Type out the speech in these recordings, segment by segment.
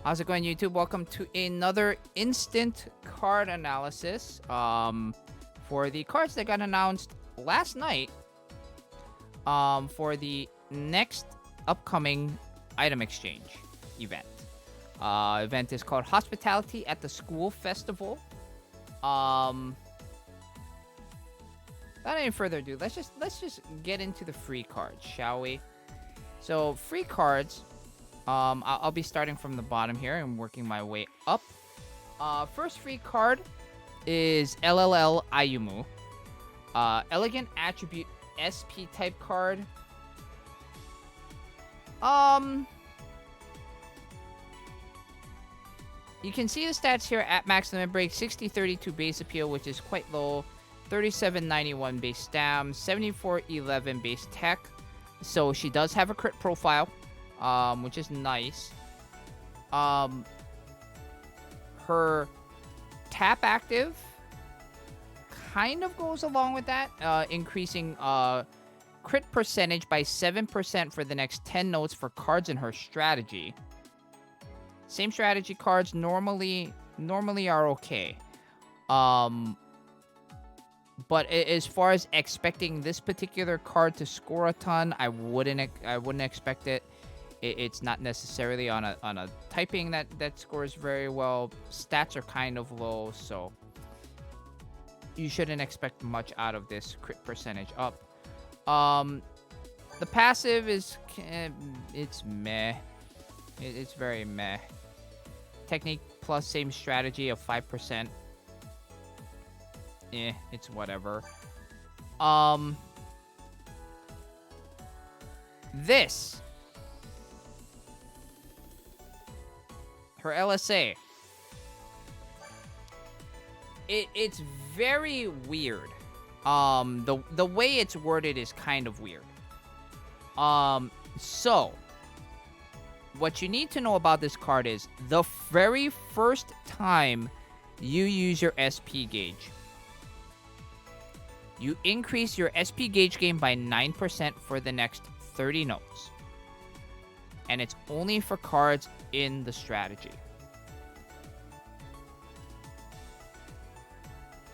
How's it going, YouTube? Welcome to another instant card analysis for the cards that got announced last night for the next upcoming item exchange event. Event is called Hospitality at the School Festival. Without any further ado, let's just get into the free cards, shall we? So free cards. I'll be starting from the bottom here and working my way up. First free card is LLL Ayumu. Elegant Attribute SP type card. You can see the stats here at max limit break. 60-32 base appeal, which is quite low. 37-91 base stam. 74-11 base tech. So she does have a crit profile, which is nice. Her tap active kind of goes along with that, increasing crit percentage by 7% for the next 10 notes for cards in her strategy. Same strategy cards normally are okay. But as far as expecting this particular card to score a ton, I wouldn't expect it. It's not necessarily on a typing that scores very well. Stats are kind of low, so you shouldn't expect much out of this crit percentage up. The passive is it's meh. It's very meh. Technique plus same strategy of 5%. It's whatever. This. Her LSA. It's very weird. The way it's worded is kind of weird. So what you need to know about this card is the very first time you use your SP gauge, you increase your SP gauge gain by 9% for the next 30 notes. And it's only for cards in the strategy.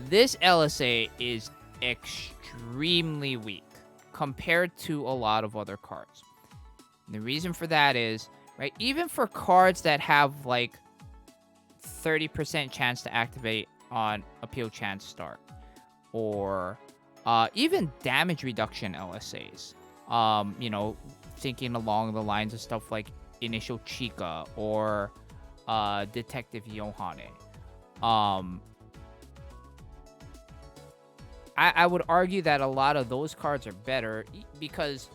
This LSA is extremely weak compared to a lot of other cards. And the reason for that is, right, even for cards that have like 30% chance to activate on Appeal Chance Start, or even damage reduction LSAs, thinking along the lines of stuff like Initial Chica or Detective Yohane. I would argue that a lot of those cards are better because,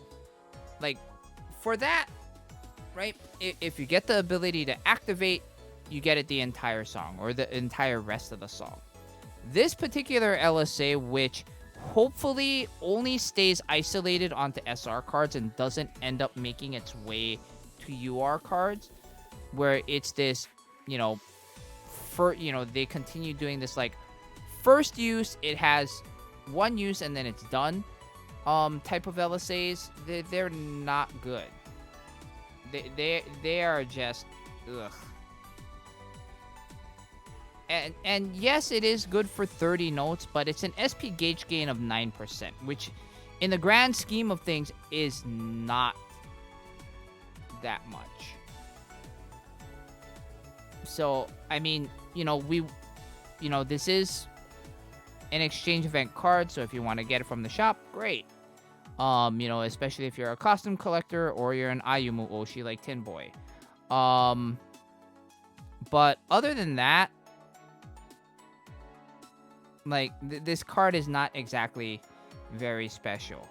like, for that, right, if you get the ability to activate, you get it the entire song or the entire rest of the song. This particular LSA, which hopefully only stays isolated onto SR cards and doesn't end up making its way to UR cards, where it's this, they continue doing this, like, first use, it has one use and then it's done type of LSAs. They're not good. They are just ugh. And yes, it is good for 30 notes, but it's an SP gauge gain of 9%, which in the grand scheme of things is not that much. So, I mean, this is an exchange event card, so if you want to get it from the shop, great. Especially if you're a costume collector or you're an Ayumu Oshi like Tin Boy. But other than that, like, this card is not exactly very special.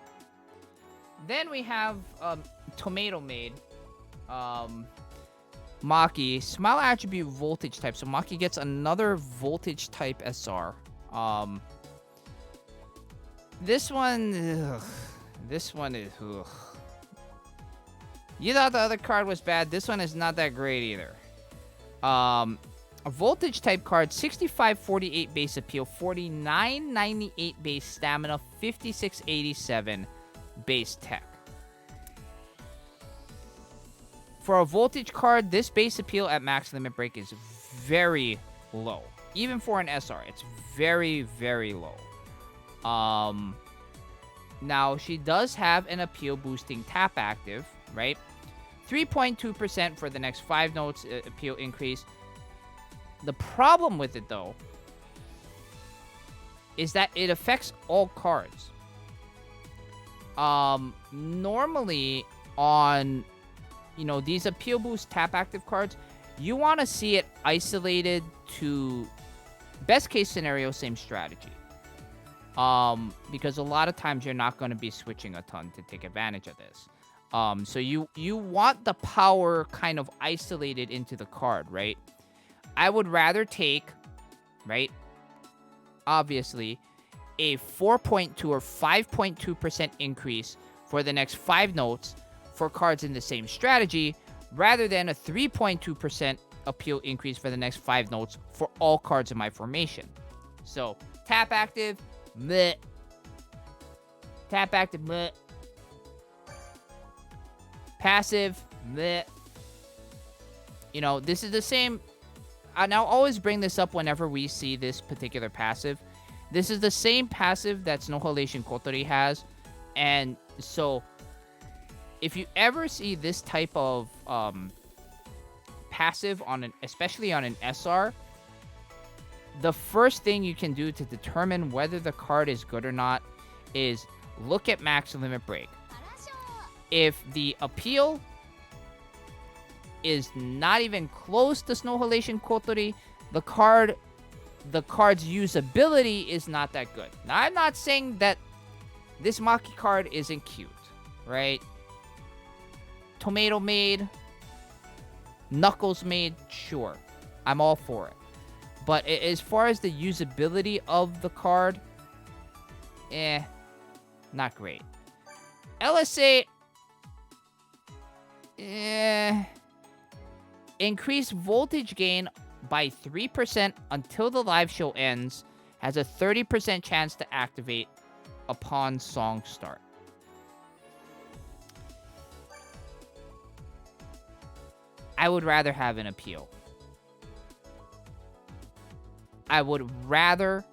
Then we have Tomato Maid, Maki, Smile Attribute Voltage type. So Maki gets another Voltage type SR. This one is, ugh. You thought the other card was bad. This one is not that great either. A Voltage type card, 65-48 base appeal, 49-98 base stamina, 56-87 base tech. For a voltage card, this base appeal at max limit break is very low. Even for an SR, it's very, very low. Now, she does have an appeal boosting tap active, right? 3.2% for the next 5 notes appeal increase. The problem with it, though, is that it affects all cards. Normally on, these appeal boost tap active cards, you want to see it isolated to best case scenario, same strategy. Because a lot of times you're not going to be switching a ton to take advantage of this. So you want the power kind of isolated into the card, right? I would rather take, right, obviously, a 4.2 or 5.2% increase for the next 5 notes for cards in the same strategy, rather than a 3.2% appeal increase for the next 5 notes for all cards in my formation. So, tap active, meh. Tap active, meh. Passive, meh. This is the same. And I'll always bring this up whenever we see this particular passive. This is the same passive that Snow Halation Kotori has. And so, if you ever see this type of passive, especially on an SR, the first thing you can do to determine whether the card is good or not is look at max limit break. If the appeal is not even close to Snow Halation Kotori, the card's usability is not that good. Now, I'm not saying that this Maki card isn't cute, right? Tomato made, Knuckles made, sure. I'm all for it. But as far as the usability of the card, not great. LSA, increase voltage gain by 3% until the live show ends. Has a 30% chance to activate upon song start. I would rather have an appeal. I would rather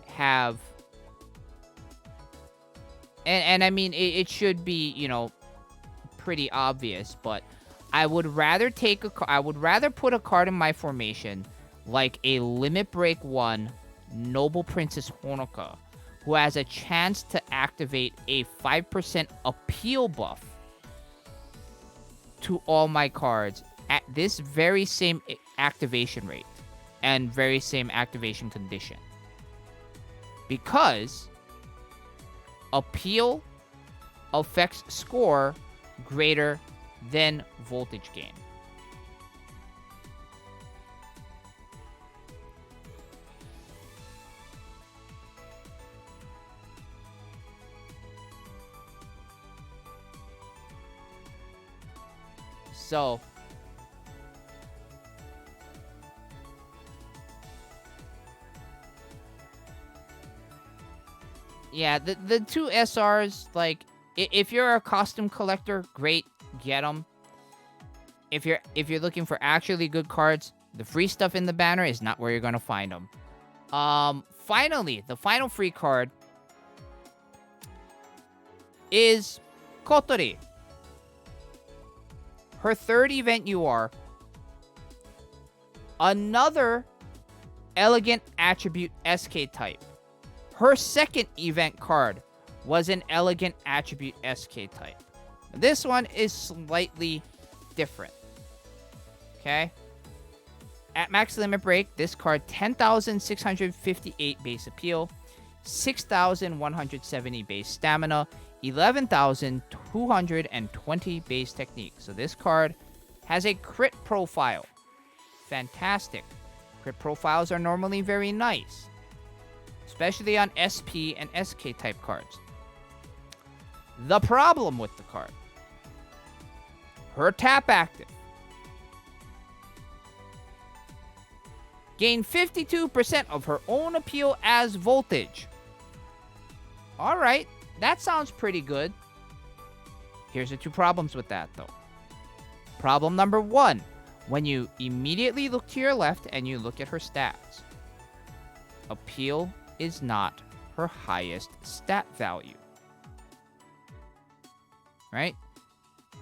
have... And I mean, it should be, pretty obvious, but I would rather put a card in my formation like a Limit Break 1 Noble Princess Honoka, who has a chance to activate a 5% appeal buff to all my cards at this very same activation rate and very same activation condition. Because appeal affects score greater than voltage gain. So, yeah, the two SRs, like, if you're a costume collector, great, get them. If you're looking for actually good cards, the free stuff in the banner is not where you're gonna find them. Finally, the final free card is Kotori. Her third event UR. Another Elegant Attribute SK type. Her second event card was an Elegant Attribute SK type. This one is slightly different. Okay? At max limit break, this card 10,658 base appeal, 6,170 base stamina, 11,220 base technique. So this card has a crit profile. Fantastic. Crit profiles are normally very nice, especially on SP and SK type cards. The problem with the card: her tap active. Gain 52% of her own appeal as voltage. Alright, that sounds pretty good. Here's the two problems with that, though. Problem number 1. When you immediately look to your left and you look at her stats, Appeal is not her highest stat value. Right?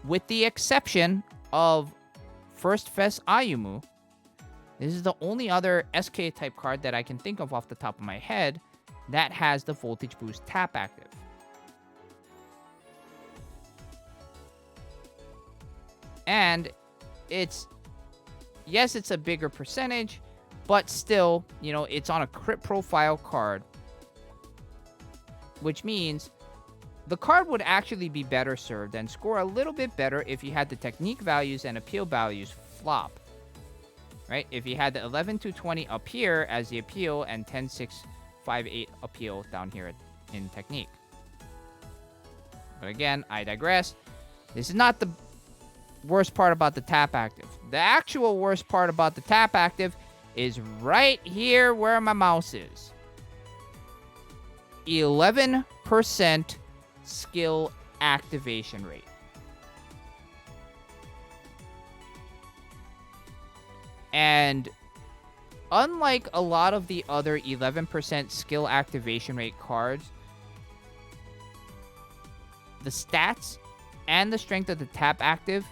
With the exception of First Fest Ayumu, this is the only other SK type card that I can think of off the top of my head that has the Voltage Boost tap active. And it's a bigger percentage, but still, you know, it's on a crit profile card, which means the card would actually be better served and score a little bit better if you had the technique values and appeal values flop. Right? If you had the 11-20 up here as the appeal and 10-6-5-8 appeal down here in technique. But again, I digress. This is not the worst part about the tap active. The actual worst part about the tap active is right here where my mouse is. 11% skill activation rate. And unlike a lot of the other 11% skill activation rate cards, the stats and the strength of the tap active,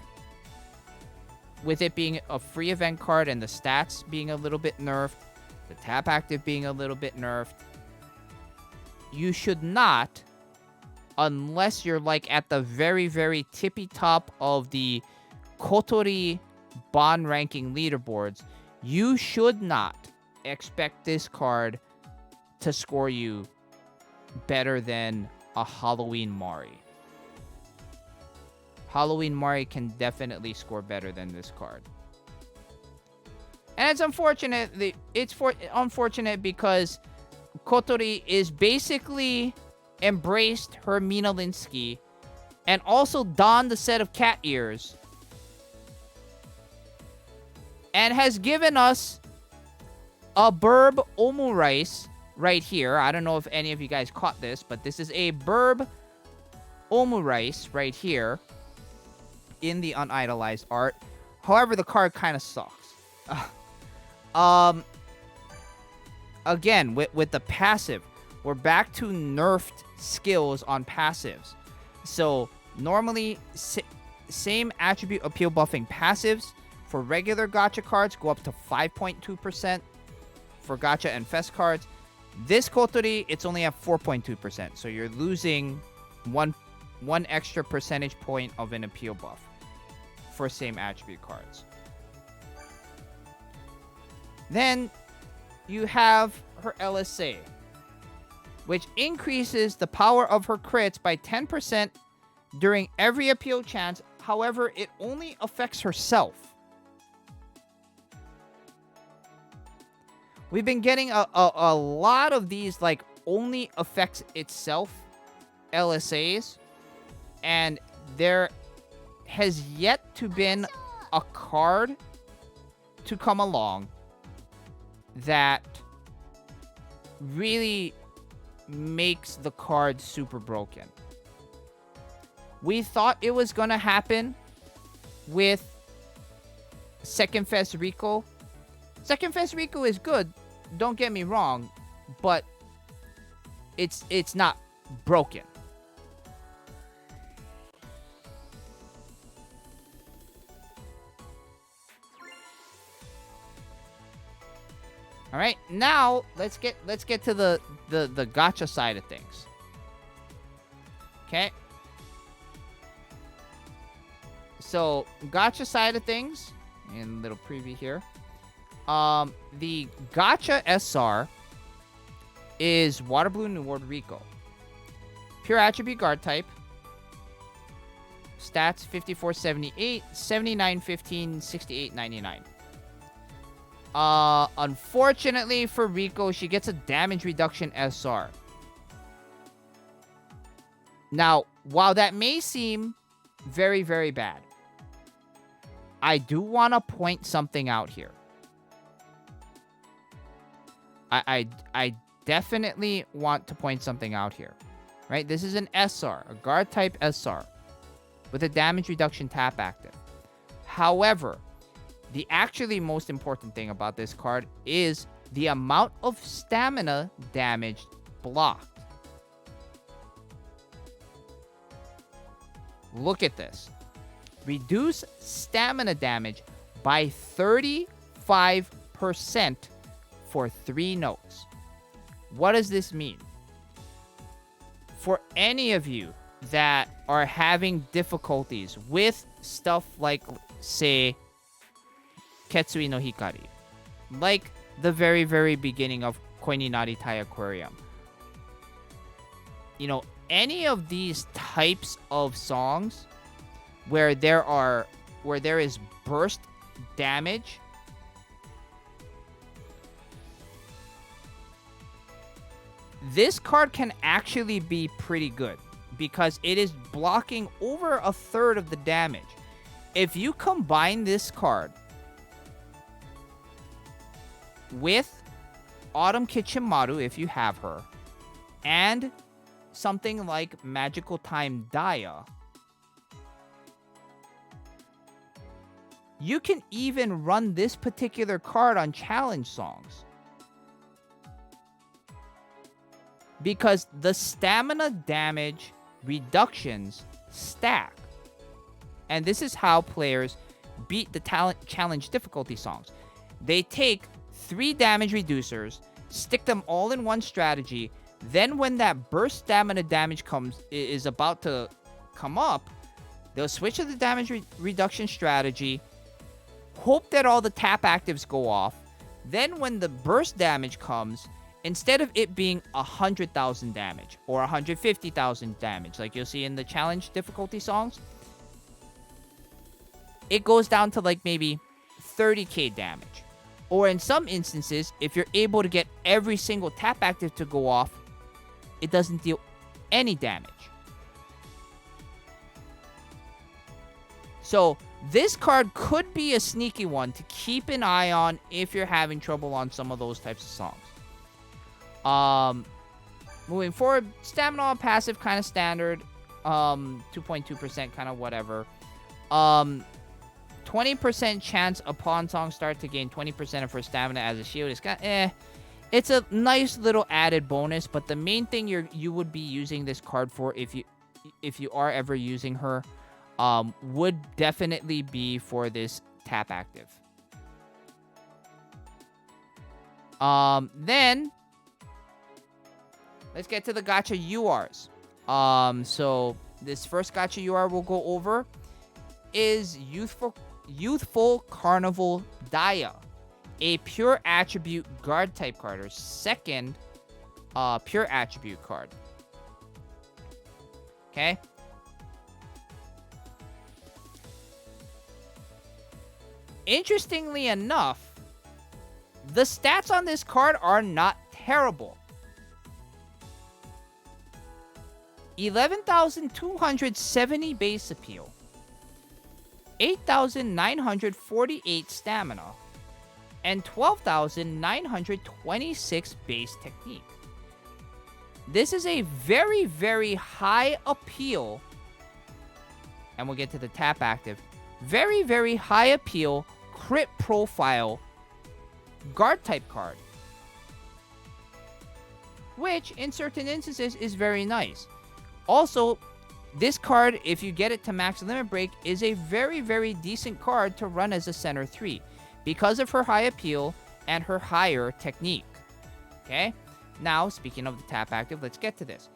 with it being a free event card and the stats being a little bit nerfed, the tap active being a little bit nerfed, you should not, unless you're like at the very, very tippy top of the Kotori bond ranking leaderboards, you should not expect this card to score you better than a Halloween Mari. Halloween Mari can definitely score better than this card. And it's unfortunate. Unfortunate because Kotori is basically embraced her Mina Linsky and also donned the set of cat ears and has given us a Burb Omu Rice right here. I don't know if any of you guys caught this, but this is a Burb Omu Rice right here in the unidolized art. However, the card kind of sucks. Again, with the passive, we're back to nerfed skills on passives. So normally, same attribute appeal buffing passives for regular gacha cards go up to 5.2% for gacha and fest cards. This Kotori, it's only at 4.2%. So you're losing one extra percentage point of an appeal buff for same attribute cards. Then you have her LSA, which increases the power of her crits by 10% during every appeal chance. However, it only affects herself. We've been getting a lot of these, like, only affects itself LSAs. And there has yet to been a card to come along that really makes the card super broken. We thought it was going to happen with Second Fest Riko. Second Fest Riko is good, don't get me wrong, but it's not broken. All right, now let's get to the gacha side of things. Okay. So, gacha side of things, and a little preview here. The gacha SR is Water Blue New World Riko. Pure attribute guard type. Stats 5478, 7915, 6899. Unfortunately for Riko, she gets a damage reduction SR. Now, while that may seem very, very bad, I do want to point something out here. I definitely want to point something out here. Right? This is an SR, a guard type SR, with a damage reduction tap active. However, the actually most important thing about this card is the amount of stamina damage blocked. Look at this. Reduce stamina damage by 35% for 3 notes. What does this mean? For any of you that are having difficulties with stuff like, say, Ketsui no Hikari, like the very, very beginning of Koi ni Naritai Aquarium, you know, any of these types of songs where there is burst damage, this card can actually be pretty good because it is blocking over a third of the damage. If you combine this card with Autumn Kitchenmaru, if you have her, and something like Magical Time Dia, you can even run this particular card on challenge songs. Because the stamina damage reductions stack. And this is how players beat the challenge difficulty songs. They take 3 damage reducers, stick them all in one strategy, then when that burst stamina damage is about to come up, they'll switch to the damage reduction strategy, hope that all the tap actives go off, then when the burst damage comes, instead of it being 100,000 damage or 150,000 damage, like you'll see in the challenge difficulty songs, it goes down to like maybe 30k damage. Or in some instances, if you're able to get every single tap active to go off, it doesn't deal any damage. So this card could be a sneaky one to keep an eye on if you're having trouble on some of those types of songs. Moving forward, stamina on passive, kind of standard. 2.2%, kind of whatever. 20% chance upon song start to gain 20% of her stamina as a shield. It's kind of, it's a nice little added bonus, but the main thing you would be using this card for, if you are ever using her, would definitely be for this tap active. Then let's get to the gacha URs. So this first gacha UR we'll go over is Youthful Carnival Dia, a pure attribute guard type card, or second pure attribute card. Okay. Interestingly enough, the stats on this card are not terrible. 11,270 base appeal, 8,948 stamina, and 12,926 base technique. This is a very, very high appeal, and we'll get to the tap active, very, very high appeal crit profile guard type card, which in certain instances is very nice. Also, this card, if you get it to max limit break, is a very, very decent card to run as a center 3 because of her high appeal and her higher technique. Okay? Now, speaking of the tap active, let's get to this.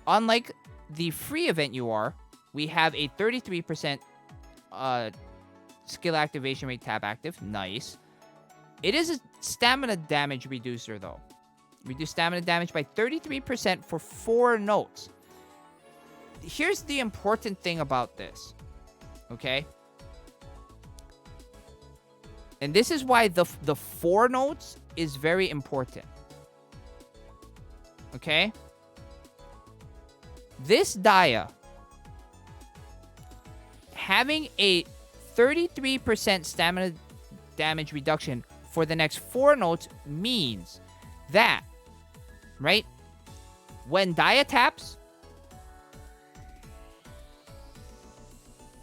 Unlike the free event UR, we have a 33% skill activation rate tap active. Nice. It is a stamina damage reducer, though. Reduce stamina damage by 33% for 4 notes. Here's the important thing about this, okay? And this is why the 4 notes is very important, okay? This Dia, having a 33% stamina damage reduction for the next 4 notes means that, right, when Dia taps,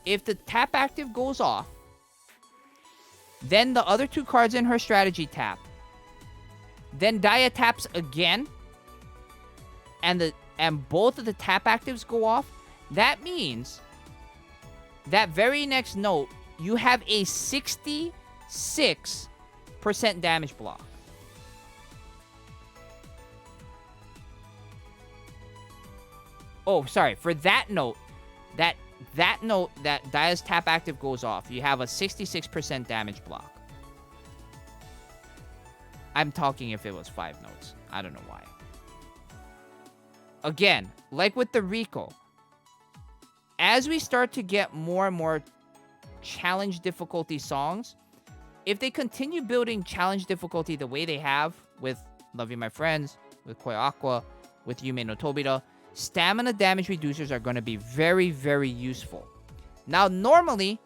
if the tap active goes off, Then the other 2 cards in her strategy tap. Then Dia taps again. And both of the tap actives go off. That means that very next note, you have a 66% damage block. Oh, sorry. For that note, that note that Dia's tap active goes off, you have a 66% damage block. I'm talking if it was 5 notes. I don't know why. Again, like with the Riko, as we start to get more and more challenge difficulty songs, if they continue building challenge difficulty the way they have with Love You My Friends, with Koi Aqua, with Yume no Tobira, stamina damage reducers are going to be very, very useful. Now, normally,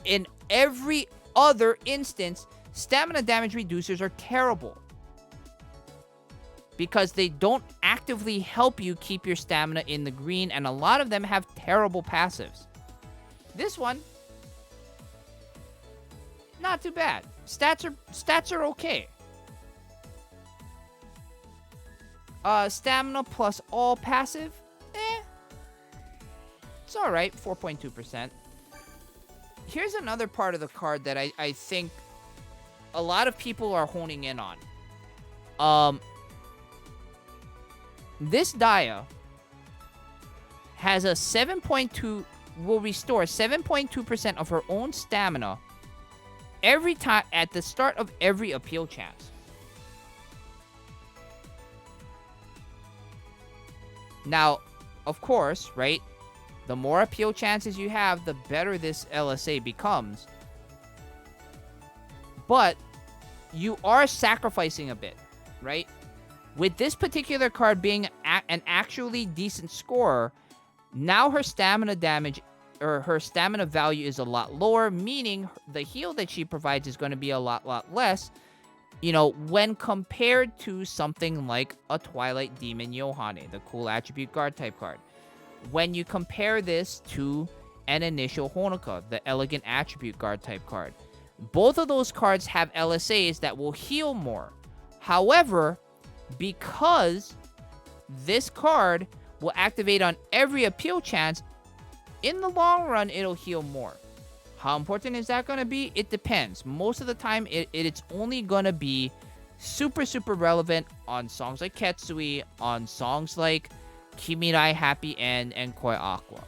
in every other instance, stamina damage reducers are terrible, because they don't actively help you keep your stamina in the green, and a lot of them have terrible passives. This one, not too bad. Stats are okay. Stamina plus all passive, it's alright, 4.2%. Here's another part of the card that I think a lot of people are honing in on. This Dia has a 7.2, will restore 7.2% of her own stamina every time at the start of every appeal chance. Now, of course, right, the more appeal chances you have, the better this LSA becomes. But you are sacrificing a bit, right? With this particular card being an actually decent scorer, now her stamina damage, or her stamina value, is a lot lower, meaning the heal that she provides is going to be a lot less, you know, when compared to something like a Twilight Demon Yohane, the cool attribute guard type card. When you compare this to an initial Honoka, the elegant attribute guard type card, both of those cards have LSAs that will heal more. However, because this card will activate on every appeal chance, in the long run, it'll heal more. How important is that going to be? It depends. Most of the time, it's only going to be super relevant on songs like Ketsui, on songs like Kimirai Happy End, and Koi Aqua.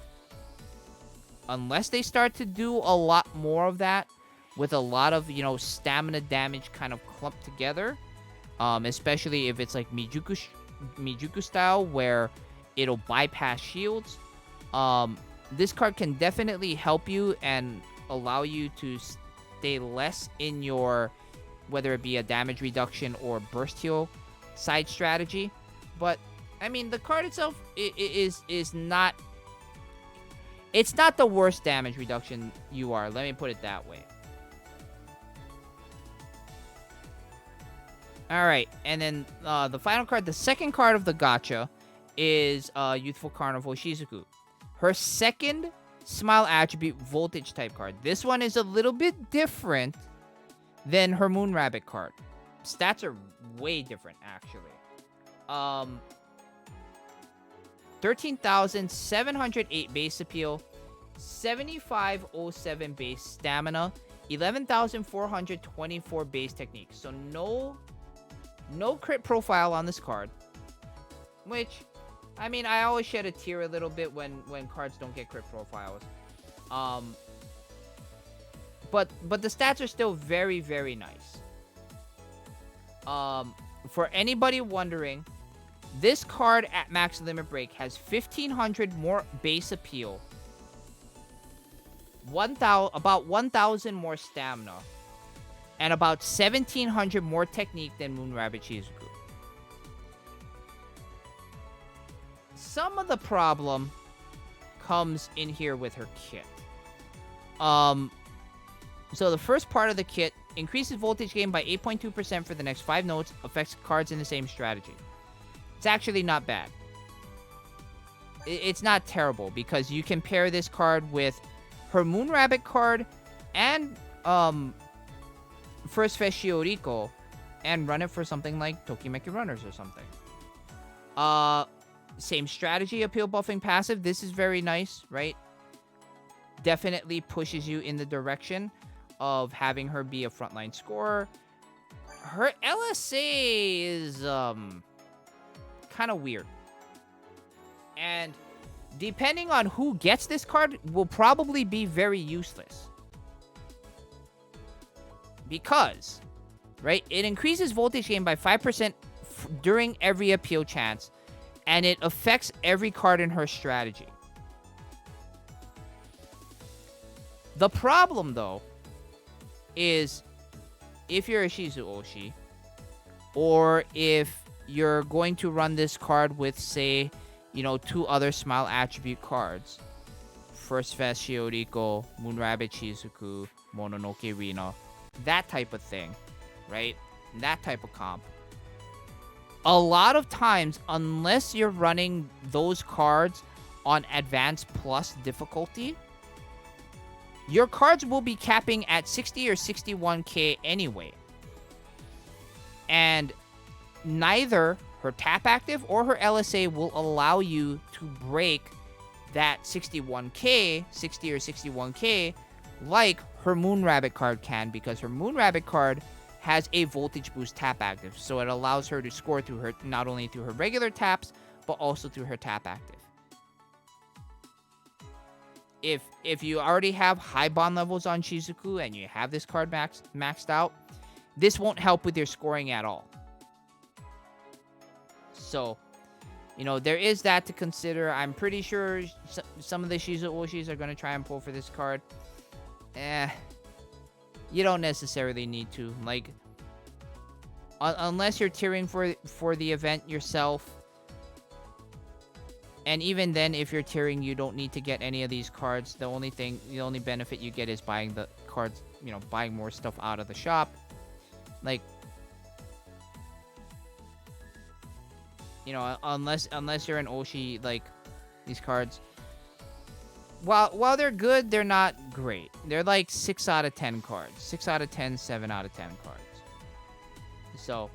Unless they start to do a lot more of that, with a lot of, you know, stamina damage kind of clumped together, especially if it's like Mijuku style, where it'll bypass shields. This card can definitely help you and allow you to stay less in your, whether it be a damage reduction or burst heal side strategy. But I mean, the card itself is not, it's not the worst damage reduction you are. Let me put it that way. Alright, and then the final card, the second card of the gacha, is Youthful Carnival Shizuku. Her second Smile attribute voltage type card. This one is a little bit different than her Moon Rabbit card. Stats are way different, actually. 13,708 base appeal, 7,507 base stamina, 11,424 base technique. So no crit profile on this card, which, I mean, I always shed a tear a little bit when cards don't get crit profiles. But the stats are still very nice. For anybody wondering, this card at max limit break has 1,500 more base appeal, about 1,000 more stamina, and about 1,700 more technique than Moon Rabbit Shizuku. Some of the problem comes in here with her kit. So the first part of the kit increases voltage gain by 8.2% for the next 5 notes, affects cards in the same strategy. It's actually not bad. It's not terrible, because you can pair this card with her Moon Rabbit card and First Fest Riko and run it for something like Tokimeki Runners or something. Same strategy, appeal buffing passive. This is very nice, right? Definitely pushes you in the direction of having her be a frontline scorer. Her LSA is kind of weird. And depending on who gets this card, will probably be very useless. Because, right, it increases voltage gain by 5% during every appeal chance, and it affects every card in her strategy. The problem, though, is if you're a Shizu Oshi, or if you're going to run this card with, say, you know, 2 other Smile attribute cards. First Fest Shioriko, Moonrabbit Shizuku, Mononoke Rina. That type of thing, right? That type of comp. A lot of times, unless you're running those cards on Advanced Plus difficulty, your cards will be capping at 60 or 61k anyway. And neither her tap active or her LSA will allow you to break that 61k, 60 or 61k, like her Moonrabbit card can, because her Moonrabbit card has a voltage boost tap active, so it allows her to score through her, not only through her regular taps, but also through her tap active. If you already have high bond levels on Shizuku and you have this card maxed out, this won't help with your scoring at all. So, you know, there is that to consider. I'm pretty sure some of the Shizu Oshis are going to try and pull for this card. You don't necessarily need to. Like, unless you're tiering for the event yourself. And even then, if you're tiering, you don't need to get any of these cards. The only benefit you get is buying the cards, you know, buying more stuff out of the shop. Like, you know, unless you're an Oshi, like, these cards, while they're good, they're not great. They're like 6 out of 10 cards. 6 out of 10, 7 out of 10 cards. So,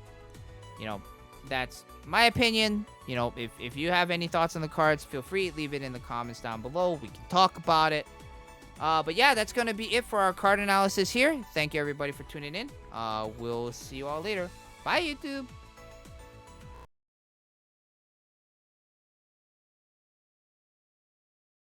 you know, that's my opinion. You know, if you have any thoughts on the cards, feel free, leave it in the comments down below. We can talk about it. But yeah, that's going to be it for our card analysis here. Thank you, everybody, for tuning in. We'll see you all later. Bye, YouTube.